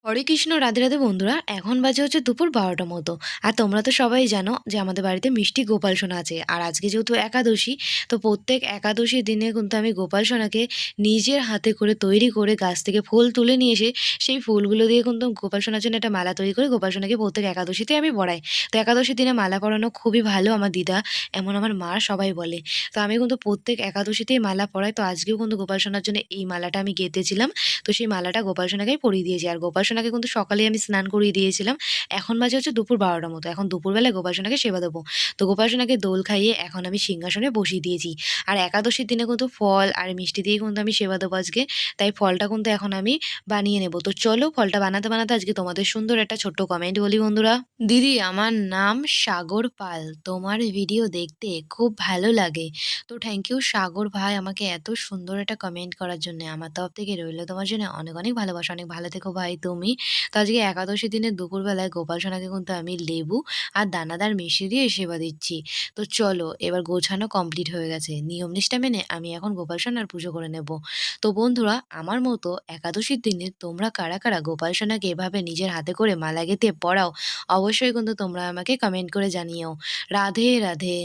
হরে কৃষ্ণ, রাধে রাধে বন্ধুরা। এখন বাজে হচ্ছে দুপুর ১২টার মতো। আর তোমরা তো সবাই জানো যে আমাদের বাড়িতে মিষ্টি গোপাল সোনা আছে। আর আজকে যেহেতু একাদশী, তো প্রত্যেক একাদশীর দিনে কিন্তু আমি গোপাল সোনাকে নিজের হাতে করে তৈরি করে গাছ থেকে ফুল তুলে নিয়ে এসে সেই ফুলগুলো দিয়ে কিন্তু গোপাল সোনার জন্য একটা মালা তৈরি করে গোপাল সোনাকে প্রত্যেক একাদশীতে আমি পরাই। তো একাদশীর দিনে মালা পরানো খুবই ভালো, আমার দিদা এমন আমার মা সবাই বলে। তো আমি কিন্তু প্রত্যেক একাদশীতেই মালা পরাই। তো আজকেও কিন্তু গোপাল সোনার জন্য এই মালাটা আমি গেঁথেছিলাম। তো সেই মালাটা গোপাল সোনাকেই পরিয়ে দিয়েছি। আর গোপাল সোনাকে কিন্তু সকালেই আমি স্নান করিয়ে দিয়েছিলাম। এখন বাজে হচ্ছে দুপুর ১২টার মতো। এখন দুপুরবেলায় গোপাল সোনাকে সেবা দেবো। তো গোপাল সোনাকে দোল খাইয়ে এখন আমি সিংহাসনে বসিয়ে দিয়েছি। আর একাদশীর দিনে কিন্তু ফল আর মিষ্টি দিয়েই কিন্তু আমি সেবা দেবো আজকে। তাই ফলটা কিন্তু এখন আমি বানিয়ে নেব। তো চলো ফলটা বানাতে, বানাতে আজকে তোমাদের সুন্দর একটা ছোট্ট কমেন্ট বলি বন্ধুরা। দিদি, আমার নাম সাগর পাল। তোমার ভিডিও দেখতে খুব ভালো লাগে। তো থ্যাংক ইউ সাগর ভাই, আমাকে এত সুন্দর একটা কমেন্ট করার জন্য। আমার তরফ থেকে রইল তোমার জন্য অনেক অনেক ভালোবাসা। অনেক ভালো থেকো ভাই তুমি। তো আজকে একাদশী দিনের দুপুরবেলায় গোপাল সোনাকে কিন্তু আমি লেবু আর দানাদার মিষ্টি দিয়ে সেবা দিচ্ছি। তো চলো, এবার গোছানো কমপ্লিট হয়ে গেছে। নিয়ম নিষ্ঠা মেনে আমি এখন গোপাল সোনার পুজো করে নেব। তো বন্ধুরা, আমার মতো একাদশীর দিনে তোমরা কারা কারা গোপাল সোনাকে এভাবে নিজের হাতে করে মালা গেঁথে পরাও, অবশ্যই কিন্তু তোমরা আমাকে কমেন্ট করে জানিও। রাধে রাধে।